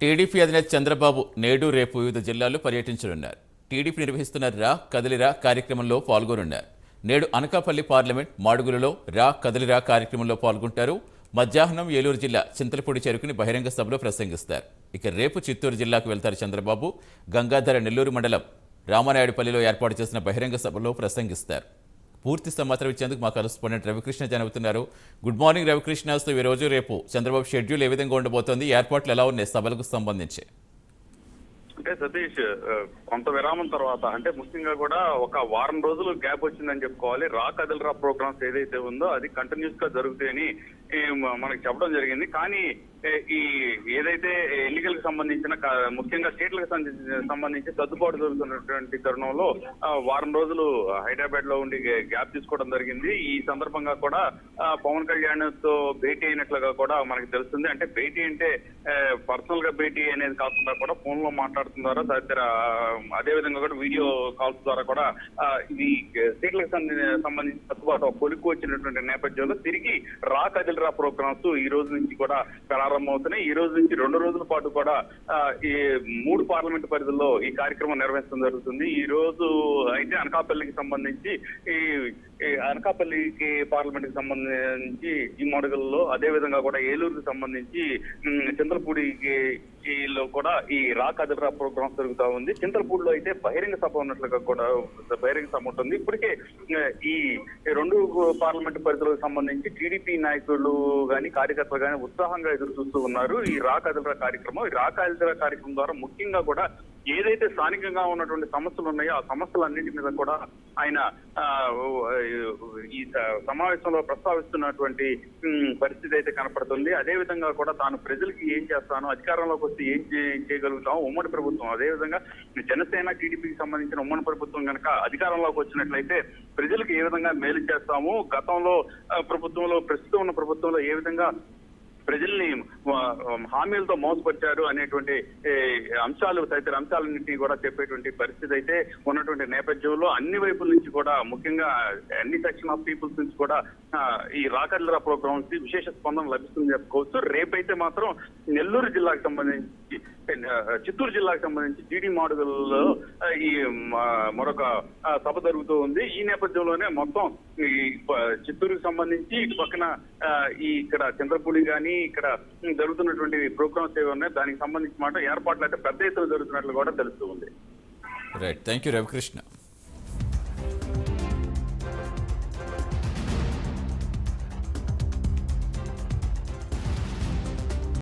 TDP అధినేత చంద్రబాబు నేడు రేపు వివిధ జిల్లాల్లో పర్యటించనున్నారు. టీడీపీ నిర్వహిస్తున్న రా కదిలిరా కార్యక్రమంలో పాల్గొనున్నారు. నేడు అనకాపల్లి పార్లమెంట్ మాడుగులలో రా కదిలిరా కార్యక్రమంలో పాల్గొంటారు. మధ్యాహ్నం ఏలూరు జిల్లా చింతలపూడి చేరుకుని బహిరంగ సభలో ప్రసంగిస్తారు. ఇక రేపు చిత్తూరు జిల్లాకు వెళ్తారు చంద్రబాబు. గంగాధర నెల్లూరు మండలం రామనాయుడుపల్లిలో ఏర్పాటు చేసిన బహిరంగ సభలో ప్రసంగిస్తారు. పూర్తి సమాచారం ఇచ్చేందుకు మా కరెస్పాండెంట్ రవికృష్ణ జనవుతున్నారు. Good morning Ravikrishna. ఈ రోజు రేపు చంద్రబాబు షెడ్యూల్ ఏ విధంగా ఉండబోతోంది? ఏర్పాట్లు ఎలా ఉన్నాయి సభలకు సంబంధించి? అంటే సతీష్, కొంత విరామం తర్వాత అంటే ముఖ్యంగా కూడా ఒక వారం రోజులు గ్యాప్ వచ్చిందని చెప్పుకోవాలి. రా కదిలరా ప్రోగ్రామ్స్ ఏదైతే ఉందో అది కంటిన్యూస్ గా జరుగుతాయని మనకి చెప్పడం జరిగింది. కానీ ఈ ఏదైతే ఎన్నికలకు సంబంధించిన ముఖ్యంగా సీట్లకు సంబంధించి సర్దుబాటు జరుగుతున్నటువంటి తరుణంలో వారం రోజులు హైదరాబాద్ లో ఉండి గ్యాప్ తీసుకోవడం జరిగింది. ఈ సందర్భంగా కూడా పవన్ కళ్యాణ్ తో భేటీ అయినట్లుగా కూడా మనకి తెలుస్తుంది. అంటే భేటీ అంటే పర్సనల్ గా భేటీ అనేది కాకుండా కూడా ఫోన్ లో మాట్లాడుతున్నారా తదితర అదే విధంగా కూడా వీడియో కాల్స్ ద్వారా కూడా ఇది సీట్లకు సంబంధించి సర్దుబాటు కొలుక్కు వచ్చినటువంటి నేపథ్యంలో తిరిగి రా కదిలరా ప్రోగ్రామ్స్ ఈ రోజు నుంచి కూడా ప్రారంభమవుతున్నాయి. ఈ రోజు నుంచి 2 రోజుల పాటు కూడా ఈ 3 పార్లమెంట్ పరిధిలో ఈ కార్యక్రమం నిర్వహించడం జరుగుతుంది. ఈ రోజు అయితే అనకాపల్లికి సంబంధించి అనకాపల్లికి పార్లమెంట్ కి సంబంధించి ఈ మడుగులలో, అదే విధంగా కూడా ఏలూరుకి సంబంధించి చింతలపూడికి లో కూడా ఈ రా కదిలరా ప్రోగ్రామ్ జరుగుతూ ఉంది. చింతలపూడిలో అయితే బహిరంగ సభ ఉన్నట్లుగా కూడా బహిరంగ సభ ఉంటుంది. ఇప్పటికే ఈ 2 పార్లమెంట్ పరిధిలకు సంబంధించి టీడీపీ నాయకులు గాని కార్యకర్తలు గాని ఉత్సాహంగా ఎదురు చూస్తూ ఉన్నారు. ఈ రా కదిలరా కార్యక్రమం ద్వారా ముఖ్యంగా కూడా ఏదైతే స్థానికంగా ఉన్నటువంటి సమస్యలు ఉన్నాయో ఆ సమస్యలన్నింటి మీద కూడా ఆయన ఈ సమావేశంలో ప్రస్తావిస్తున్నటువంటి పరిస్థితి అయితే కనపడుతుంది. అదే విధంగా కూడా తాను ప్రజలకి ఏం చేస్తాను, అధికారంలోకి వస్తే ఏం చేయగలుగుతాము, ఉమ్మడి ప్రభుత్వం అదే విధంగా జనసేన టీడీపీకి సంబంధించిన ఉమ్మడి ప్రభుత్వం కనుక అధికారంలోకి వచ్చినట్లయితే ప్రజలకు ఏ విధంగా మేలు చేస్తాము, గతంలో ప్రభుత్వంలో ప్రస్తుతం ఉన్న ప్రభుత్వంలో ఏ విధంగా ప్రజల్ని హామీలతో మోసపరిచారు అనేటువంటి అంశాలు తదితర అంశాలన్నింటినీ కూడా చెప్పేటువంటి పరిస్థితి అయితే ఉన్నటువంటి నేపథ్యంలో అన్ని వైపుల నుంచి కూడా ముఖ్యంగా అన్ని సెక్షన్ ఆఫ్ పీపుల్స్ నుంచి కూడా ఈ రా కదిలరా ప్రోగ్రామ్స్ కి విశేష స్పందన లభిస్తుందని చెప్పుకోవచ్చు. రేపైతే మాత్రం నెల్లూరు జిల్లాకు సంబంధించి చిత్తూరు జిల్లాకు సంబంధించి జీడి మాడుగులలో ఈ మరొక సభ జరుగుతూ ఉంది. ఈ నేపథ్యంలోనే మొత్తం ఈ చిత్తూరుకు సంబంధించి ఇటు పక్కన ఇక్కడ చంద్రపూడి గాని ఇక్కడ జరుగుతున్నటువంటి ప్రోగ్రామ్స్ ఏవి ఉన్నాయి దానికి సంబంధించి మాట ఏర్పాట్లు అయితే పెద్ద ఎత్తున జరుగుతున్నట్లు కూడా తెలుస్తూ ఉంది. Right, thank you Ravikrishna.